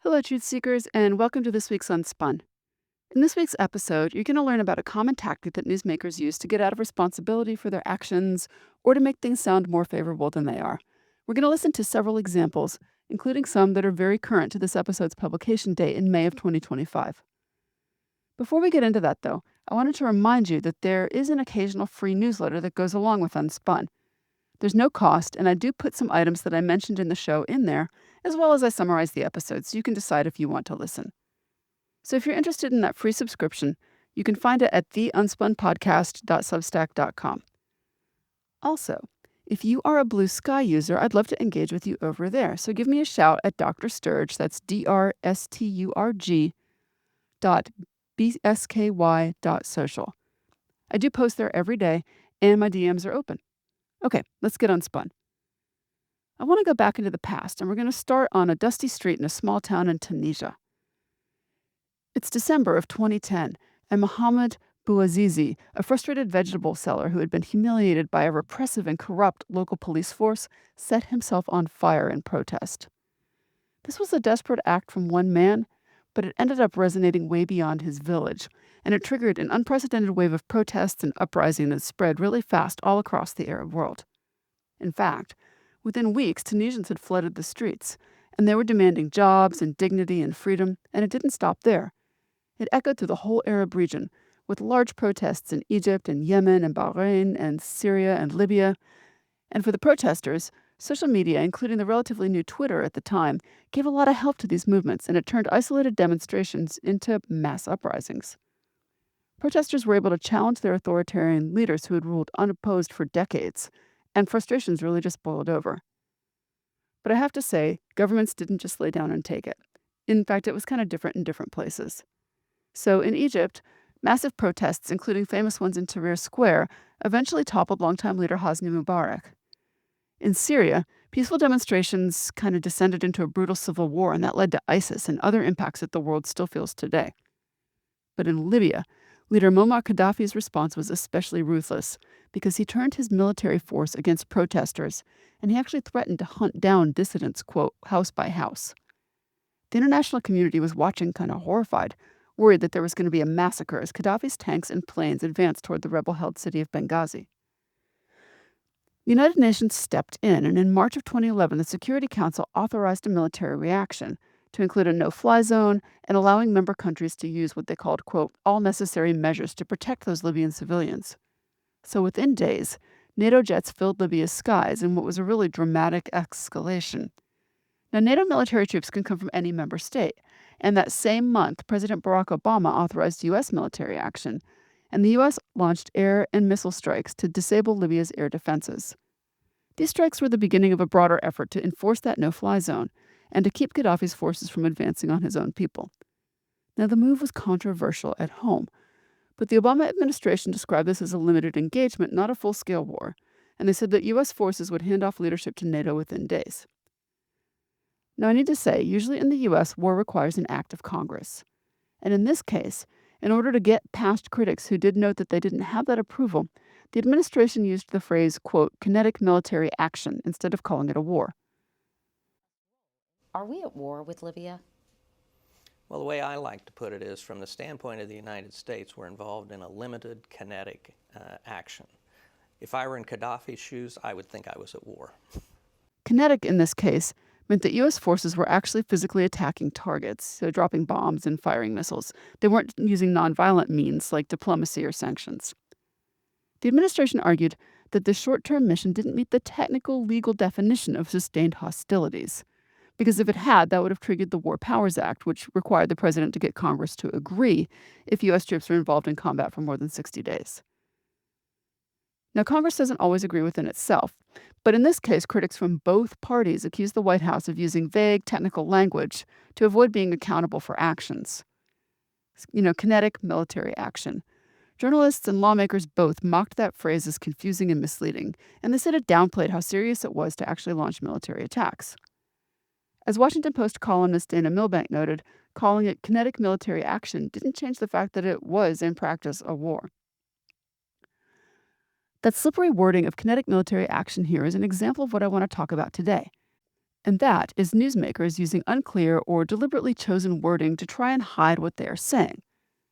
Hello, truth seekers, and welcome to this week's UnSpun. In this week's episode, you're going to learn about a common tactic that newsmakers use to get out of responsibility for their actions or to make things sound more favorable than they are. We're going to listen to several examples, including some that are very current to this episode's publication date in May of 2025. Before we get into that, though, I wanted to remind you that there is an occasional free newsletter that goes along with UnSpun. There's no cost, and I do put some items that I mentioned in the show in there, as well as I summarize the episodes so you can decide if you want to listen. So if you're interested in that free subscription, you can find it at theunspunpodcast.substack.com. Also, if you are a Blue Sky user, I'd love to engage with you over there. So give me a shout at Dr. Sturge, that's DRSTURG .bsky.social. I do post there every day, and my DMs are open. Okay, let's get unspun. I want to go back into the past, and we're going to start on a dusty street in a small town in Tunisia. It's December of 2010, and Mohammed Bouazizi, a frustrated vegetable seller who had been humiliated by a repressive and corrupt local police force, set himself on fire in protest. This was a desperate act from one man, but it ended up resonating way beyond his village, and it triggered an unprecedented wave of protests and uprising that spread really fast all across the Arab world. In fact, within weeks, Tunisians had flooded the streets, and they were demanding jobs and dignity and freedom, and it didn't stop there. It echoed through the whole Arab region, with large protests in Egypt and Yemen and Bahrain and Syria and Libya. And for the protesters, social media, including the relatively new Twitter at the time, gave a lot of help to these movements, and it turned isolated demonstrations into mass uprisings. Protesters were able to challenge their authoritarian leaders who had ruled unopposed for decades, and frustrations really just boiled over. But I have to say, governments didn't just lay down and take it. In fact, it was kind of different in different places. So in Egypt, massive protests, including famous ones in Tahrir Square, eventually toppled longtime leader Hosni Mubarak. In Syria, peaceful demonstrations kind of descended into a brutal civil war, and that led to ISIS and other impacts that the world still feels today. But in Libya, leader Muammar Gaddafi's response was especially ruthless because he turned his military force against protesters, and he actually threatened to hunt down dissidents, quote, house by house. The international community was watching kind of horrified, worried that there was going to be a massacre as Gaddafi's tanks and planes advanced toward the rebel-held city of Benghazi. The United Nations stepped in, and in March of 2011, the Security Council authorized a military reaction to include a no-fly zone and allowing member countries to use what they called, quote, all necessary measures to protect those Libyan civilians. So within days, NATO jets filled Libya's skies in what was a really dramatic escalation. Now, NATO military troops can come from any member state, and that same month, President Barack Obama authorized U.S. military action, and the U.S. launched air and missile strikes to disable Libya's air defenses. These strikes were the beginning of a broader effort to enforce that no-fly zone and to keep Gaddafi's forces from advancing on his own people. Now, the move was controversial at home, but the Obama administration described this as a limited engagement, not a full-scale war, and they said that U.S. forces would hand off leadership to NATO within days. Now, I need to say, usually in the U.S., war requires an act of Congress. And in this case, in order to get past critics who did note that they didn't have that approval, the administration used the phrase, quote, kinetic military action instead of calling it a war. Are we at war with Libya? Well, the way I like to put it is, from the standpoint of the United States, we're involved in a limited kinetic action. If I were in Gaddafi's shoes, I would think I was at war. Kinetic, in this case, meant that U.S. forces were actually physically attacking targets, so dropping bombs and firing missiles. They weren't using nonviolent means like diplomacy or sanctions. The administration argued that the short-term mission didn't meet the technical legal definition of sustained hostilities, because if it had, that would have triggered the War Powers Act, which required the president to get Congress to agree if U.S. troops were involved in combat for more than 60 days. Now, Congress doesn't always agree within itself, but in this case, critics from both parties accused the White House of using vague technical language to avoid being accountable for actions. Kinetic military action. Journalists and lawmakers both mocked that phrase as confusing and misleading, and they said it downplayed how serious it was to actually launch military attacks. As Washington Post columnist Dana Milbank noted, calling it kinetic military action didn't change the fact that it was, in practice, a war. That slippery wording of kinetic military action here is an example of what I want to talk about today. And that is newsmakers using unclear or deliberately chosen wording to try and hide what they are saying.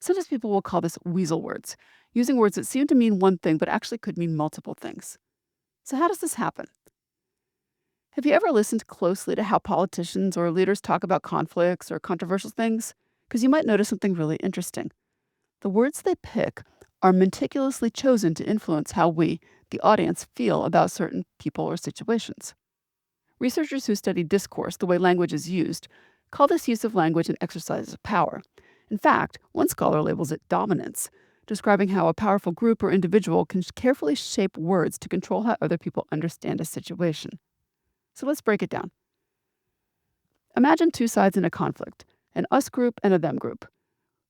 Sometimes people will call this weasel words, using words that seem to mean one thing but actually could mean multiple things. So, how does this happen? Have you ever listened closely to how politicians or leaders talk about conflicts or controversial things? Because you might notice something really interesting. The words they pick are meticulously chosen to influence how we, the audience, feel about certain people or situations. Researchers who study discourse, the way language is used, call this use of language an exercise of power. In fact, one scholar labels it dominance, describing how a powerful group or individual can carefully shape words to control how other people understand a situation. So let's break it down. Imagine two sides in a conflict, an us group and a them group.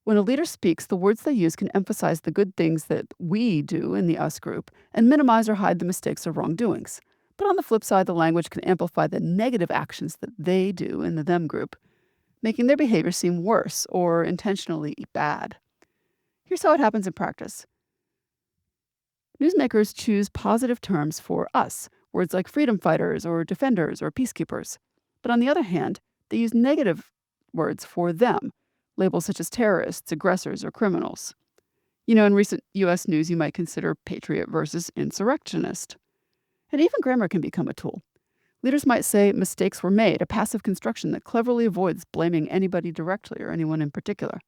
When a leader speaks, the words they use can emphasize the good things that we do in the us group and minimize or hide the mistakes or wrongdoings. But on the flip side, the language can amplify the negative actions that they do in the them group, making their behavior seem worse or intentionally bad. Here's how it happens in practice. Newsmakers choose positive terms for us, words like freedom fighters or defenders or peacekeepers. But on the other hand, they use negative words for them, labels such as terrorists, aggressors, or criminals. In recent US news, you might consider patriot versus insurrectionist. And even grammar can become a tool. Leaders might say mistakes were made, a passive construction that cleverly avoids blaming anybody directly or anyone in particular.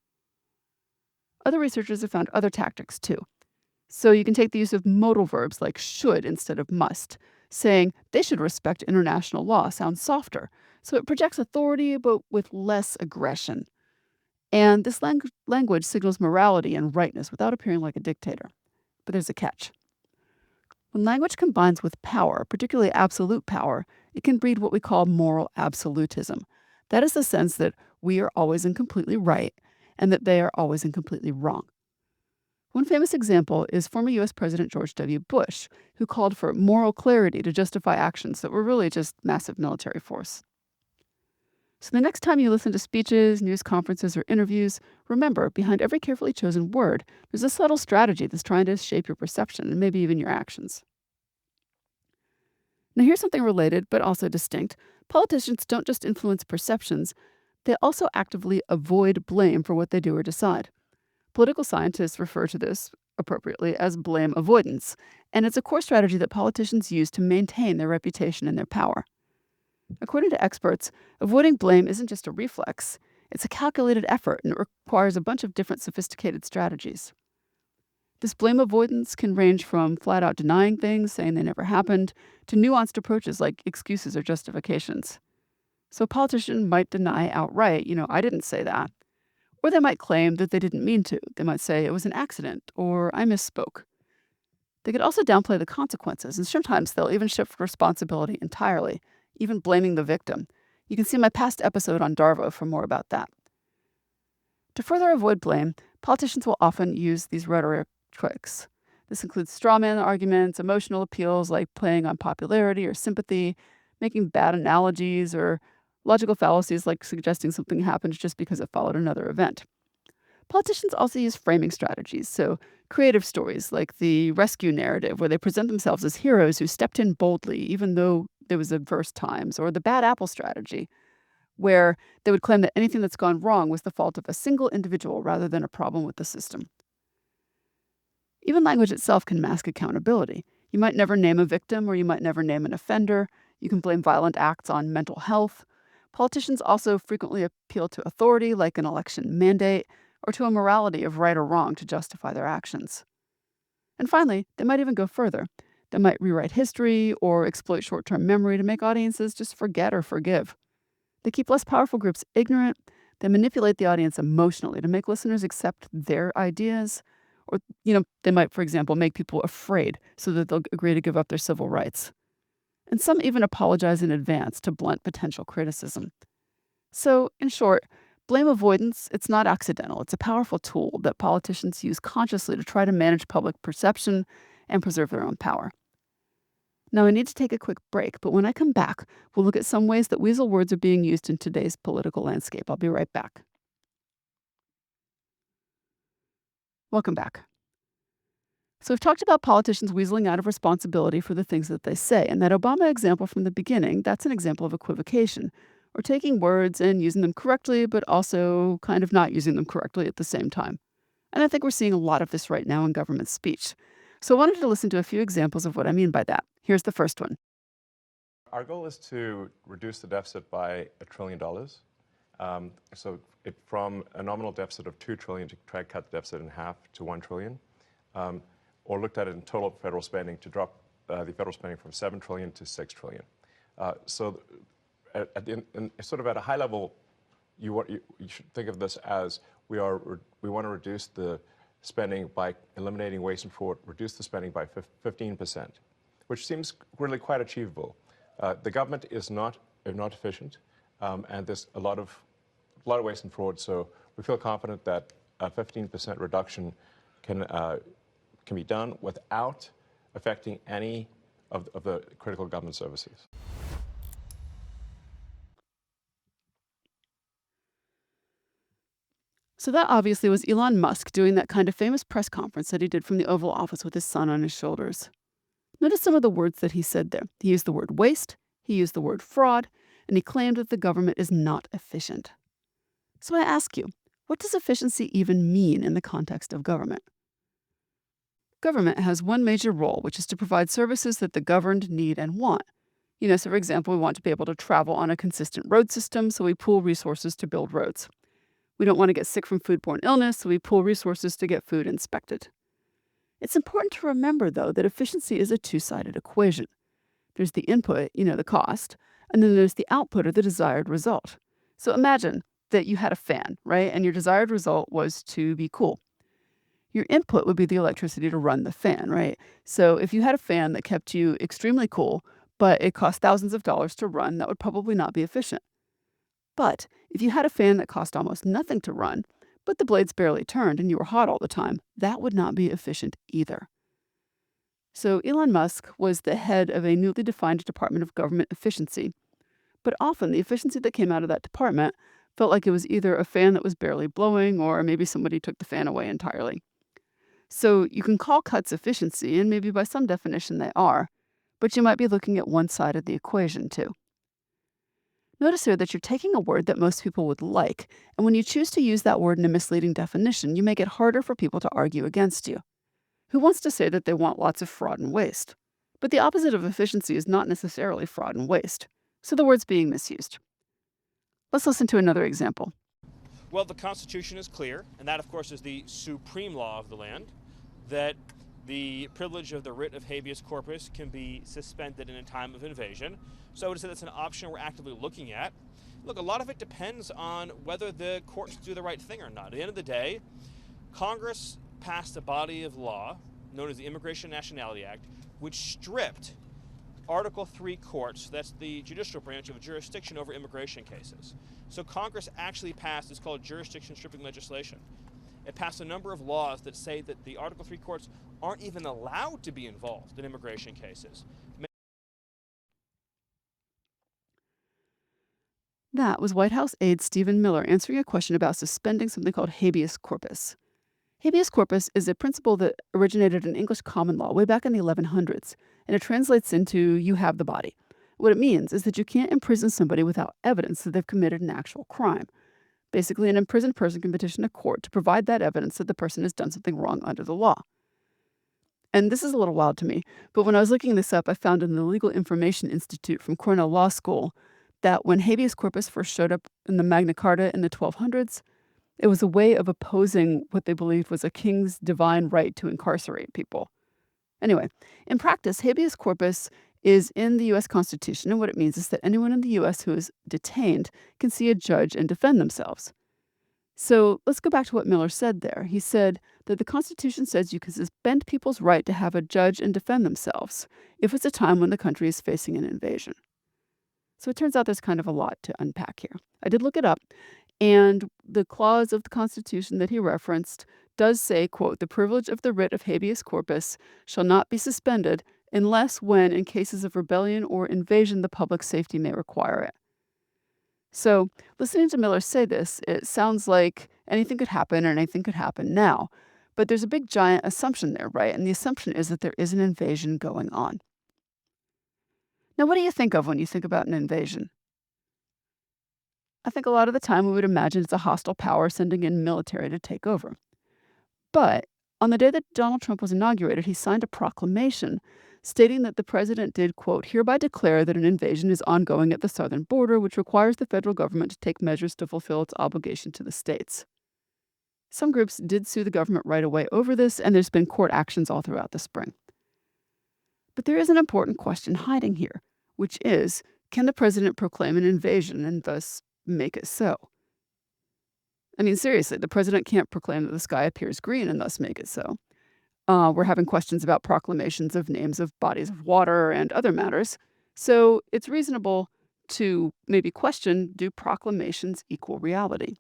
Other researchers have found other tactics too. So you can take the use of modal verbs like should instead of must. Saying they should respect international law sounds softer, so it projects authority but with less aggression. And this language signals morality and rightness without appearing like a dictator. But there's a catch. When language combines with power, particularly absolute power, it can breed what we call moral absolutism. That is the sense that we are always and completely right and that they are always and completely wrong. One famous example is former US President George W. Bush, who called for moral clarity to justify actions that were really just massive military force. So the next time you listen to speeches, news conferences, or interviews, remember behind every carefully chosen word, there's a subtle strategy that's trying to shape your perception and maybe even your actions. Now, here's something related but also distinct. Politicians don't just influence perceptions, they also actively avoid blame for what they do or decide. Political scientists refer to this appropriately as blame avoidance, and it's a core strategy that politicians use to maintain their reputation and their power. According to experts, avoiding blame isn't just a reflex, it's a calculated effort and it requires a bunch of different sophisticated strategies. This blame avoidance can range from flat out denying things, saying they never happened, to nuanced approaches like excuses or justifications. So a politician might deny outright, I didn't say that. Or they might claim that they didn't mean to. They might say it was an accident or I misspoke. They could also downplay the consequences, and sometimes they'll even shift responsibility entirely, even blaming the victim. You can see my past episode on Darvo for more about that. To further avoid blame, politicians will often use these rhetoric tricks. This includes straw man arguments, emotional appeals like playing on popularity or sympathy, making bad analogies, or logical fallacies like suggesting something happened just because it followed another event. Politicians also use framing strategies, so creative stories like the rescue narrative, where they present themselves as heroes who stepped in boldly, even though there was adverse times, or the bad apple strategy, where they would claim that anything that's gone wrong was the fault of a single individual rather than a problem with the system. Even language itself can mask accountability. You might never name a victim or you might never name an offender. You can blame violent acts on mental health. Politicians also frequently appeal to authority, like an election mandate, or to a morality of right or wrong to justify their actions. And finally, they might even go further. They might rewrite history or exploit short term memory to make audiences just forget or forgive. They keep less powerful groups ignorant. They manipulate the audience emotionally to make listeners accept their ideas. Or, they might, for example, make people afraid so that they'll agree to give up their civil rights. And some even apologize in advance to blunt potential criticism. So, in short, blame avoidance, it's not accidental. It's a powerful tool that politicians use consciously to try to manage public perception and preserve their own power. Now, I need to take a quick break, but when I come back, we'll look at some ways that weasel words are being used in today's political landscape. I'll be right back. Welcome back. So we've talked about politicians weaseling out of responsibility for the things that they say. And that Obama example from the beginning, that's an example of equivocation, or taking words and using them correctly, but also kind of not using them correctly at the same time. And I think we're seeing a lot of this right now in government speech. So I wanted to listen to a few examples of what I mean by that. Here's the first one. Our goal is to reduce the deficit by $1 trillion. From a nominal deficit of $2 trillion to try to cut the deficit in half to $1 trillion, or looked at it in total federal spending to drop the federal spending from $7 trillion to $6 trillion. Sort of at a high level, you should think of this as we want to reduce the spending by eliminating waste and fraud, reduce the spending by 15%, which seems really quite achievable. The government is not efficient, and there's a lot of waste and fraud. So we feel confident that a 15% reduction can be done without affecting any of the critical government services. So that obviously was Elon Musk doing that kind of famous press conference that he did from the Oval Office with his son on his shoulders. Notice some of the words that he said there. He used the word waste, he used the word fraud, and he claimed that the government is not efficient. So I ask you, what does efficiency even mean in the context of government? Government has one major role, which is to provide services that the governed need and want. So for example, we want to be able to travel on a consistent road system, so we pool resources to build roads. We don't want to get sick from foodborne illness, so we pool resources to get food inspected. It's important to remember, though, that efficiency is a two-sided equation. There's the input, the cost, and then there's the output or the desired result. So imagine that you had a fan, right? And your desired result was to be cool. Your input would be the electricity to run the fan, right? So if you had a fan that kept you extremely cool, but it cost thousands of dollars to run, that would probably not be efficient. But if you had a fan that cost almost nothing to run, but the blades barely turned and you were hot all the time, that would not be efficient either. So Elon Musk was the head of a newly defined Department of Government Efficiency. But often the efficiency that came out of that department felt like it was either a fan that was barely blowing or maybe somebody took the fan away entirely. So you can call cuts efficiency, and maybe by some definition they are, but you might be looking at one side of the equation too. Notice here that you're taking a word that most people would like, and when you choose to use that word in a misleading definition, you make it harder for people to argue against you. Who wants to say that they want lots of fraud and waste? But the opposite of efficiency is not necessarily fraud and waste, so the word's being misused. Let's listen to another example. Well, the Constitution is clear, and that, of course, is the supreme law of the land, that the privilege of the writ of habeas corpus can be suspended in a time of invasion. So I would say that's an option we're actively looking at. Look, a lot of it depends on whether the courts do the right thing or not. At the end of the day, Congress passed a body of law known as the Immigration and Nationality Act, which stripped Article III courts, that's the judicial branch, of jurisdiction over immigration cases. So Congress actually passed, it's called jurisdiction stripping legislation. It passed a number of laws that say that the Article III courts aren't even allowed to be involved in immigration cases. That was White House aide Stephen Miller answering a question about suspending something called habeas corpus. Habeas corpus is a principle that originated in English common law way back in the 1100s, and it translates into you have the body. What it means is that you can't imprison somebody without evidence that they've committed an actual crime. Basically, an imprisoned person can petition a court to provide that evidence that the person has done something wrong under the law. And this is a little wild to me, but when I was looking this up, I found in the Legal Information Institute from Cornell Law School that when habeas corpus first showed up in the Magna Carta in the 1200s, it was a way of opposing what they believed was a king's divine right to incarcerate people. Anyway, in practice, habeas corpus is in the U.S. Constitution, and what it means is that anyone in the U.S. who is detained can see a judge and defend themselves. So let's go back to what Miller said there. He said that the Constitution says you can suspend people's right to have a judge and defend themselves if it's a time when the country is facing an invasion. So it turns out there's kind of a lot to unpack here. I did look it up, and the clause of the Constitution that he referenced does say, quote, "The privilege of the writ of habeas corpus shall not be suspended unless when, in cases of rebellion or invasion, the public safety may require it." So listening to Miller say this, it sounds like anything could happen and anything could happen now. But there's a big giant assumption there, right? And the assumption is that there is an invasion going on. Now, what do you think of when you think about an invasion? I think a lot of the time we would imagine it's a hostile power sending in military to take over. But on the day that Donald Trump was inaugurated, he signed a proclamation stating that the president did, quote, hereby declare that an invasion is ongoing at the southern border, which requires the federal government to take measures to fulfill its obligation to the states. Some groups did sue the government right away over this, and there's been court actions all throughout the spring. But there is an important question hiding here, which is, can the president proclaim an invasion and thus make it so? I mean, seriously, the president can't proclaim that the sky appears green and thus make it so. We're having questions about proclamations of names of bodies of water and other matters. So it's reasonable to maybe question, do proclamations equal reality?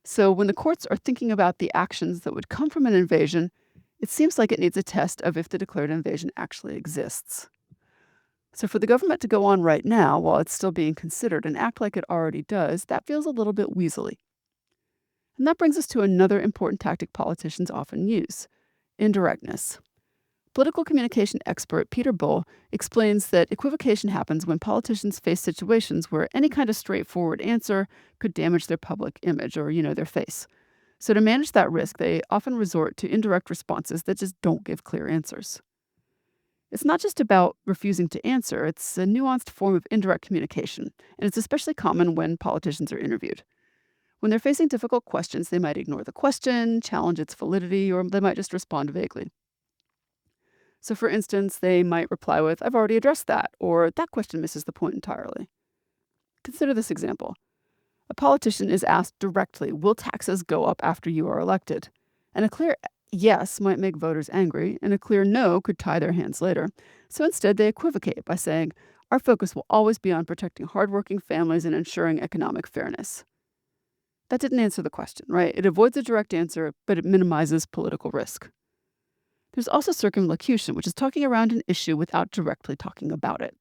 So when the courts are thinking about the actions that would come from an invasion, it seems like it needs a test of if the declared invasion actually exists. So for the government to go on right now while it's still being considered and act like it already does, that feels a little bit weaselly. And that brings us to another important tactic politicians often use: indirectness. Political communication expert Peter Bull explains that equivocation happens when politicians face situations where any kind of straightforward answer could damage their public image or, their face. So to manage that risk, they often resort to indirect responses that just don't give clear answers. It's not just about refusing to answer, it's a nuanced form of indirect communication, and it's especially common when politicians are interviewed. When they're facing difficult questions, they might ignore the question, challenge its validity, or they might just respond vaguely. So, for instance, they might reply with, I've already addressed that, or that question misses the point entirely. Consider this example. A politician is asked directly, will taxes go up after you are elected? And a clear yes might make voters angry, and a clear no could tie their hands later. So instead, they equivocate by saying, our focus will always be on protecting hardworking families and ensuring economic fairness. That didn't answer the question, right? It avoids a direct answer, but it minimizes political risk. There's also circumlocution, which is talking around an issue without directly talking about it.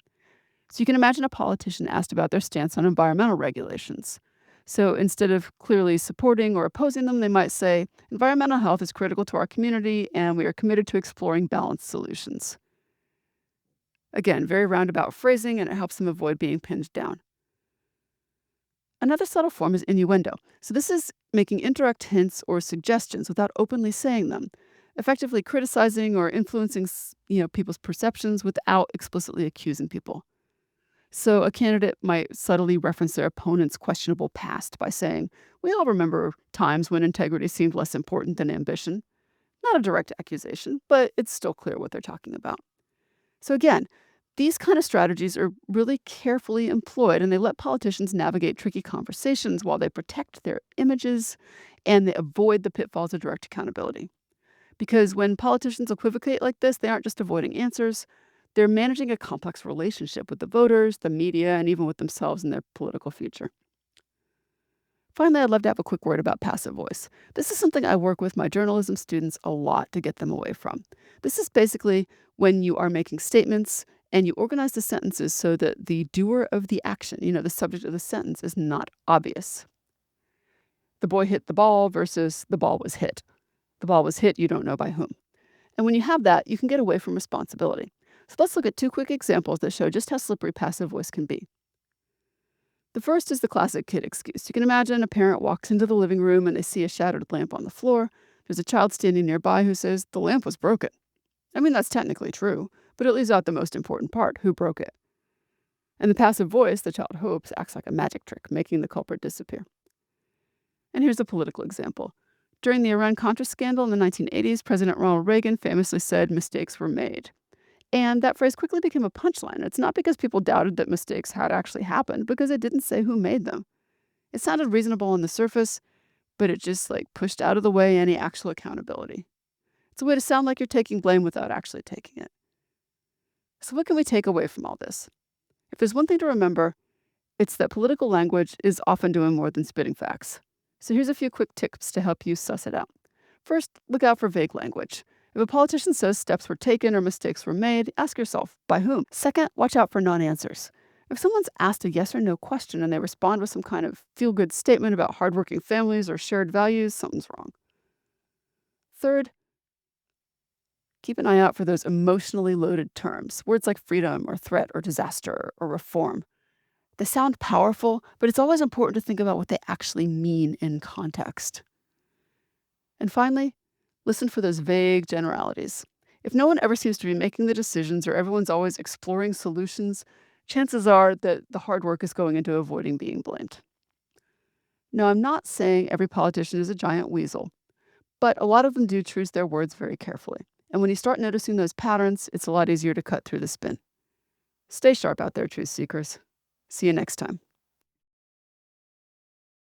So you can imagine a politician asked about their stance on environmental regulations. So instead of clearly supporting or opposing them, they might say, environmental health is critical to our community, and we are committed to exploring balanced solutions. Again, very roundabout phrasing, and it helps them avoid being pinned down. Another subtle form is innuendo. So this is making indirect hints or suggestions without openly saying them, effectively criticizing or influencing people's perceptions without explicitly accusing people. So a candidate might subtly reference their opponent's questionable past by saying, we all remember times when integrity seemed less important than ambition. Not a direct accusation, but it's still clear what they're talking about. So again, these kind of strategies are really carefully employed, and they let politicians navigate tricky conversations while they protect their images and they avoid the pitfalls of direct accountability. Because when politicians equivocate like this, they aren't just avoiding answers. They're managing a complex relationship with the voters, the media, and even with themselves and their political future. Finally, I'd love to have a quick word about passive voice. This is something I work with my journalism students a lot to get them away from. This is basically when you are making statements and you organize the sentences so that the doer of the action, the subject of the sentence, is not obvious. The boy hit the ball versus the ball was hit. The ball was hit, you don't know by whom. And when you have that, you can get away from responsibility. So let's look at two quick examples that show just how slippery passive voice can be. The first is the classic kid excuse. You can imagine a parent walks into the living room and they see a shattered lamp on the floor. There's a child standing nearby who says, the lamp was broken. I mean, that's technically true, but it leaves out the most important part, who broke it. And the passive voice, the child hopes, acts like a magic trick, making the culprit disappear. And here's a political example. During the Iran-Contra scandal in the 1980s, President Ronald Reagan famously said mistakes were made. And that phrase quickly became a punchline. It's not because people doubted that mistakes had actually happened, because it didn't say who made them. It sounded reasonable on the surface, but it just pushed out of the way any actual accountability. It's a way to sound like you're taking blame without actually taking it. So what can we take away from all this? If there's one thing to remember, it's that political language is often doing more than spitting facts. So here's a few quick tips to help you suss it out. First, look out for vague language. If a politician says steps were taken or mistakes were made, ask yourself, by whom? Second, watch out for non-answers. If someone's asked a yes or no question and they respond with some kind of feel-good statement about hardworking families or shared values, something's wrong. Third, Keep an eye out for those emotionally loaded terms, words like freedom or threat or disaster or reform. They sound powerful, but it's always important to think about what they actually mean in context. And finally, listen for those vague generalities. If no one ever seems to be making the decisions or everyone's always exploring solutions, chances are that the hard work is going into avoiding being blamed. Now, I'm not saying every politician is a giant weasel, but a lot of them do choose their words very carefully. And when you start noticing those patterns, it's a lot easier to cut through the spin. Stay sharp out there, truth seekers. See you next time.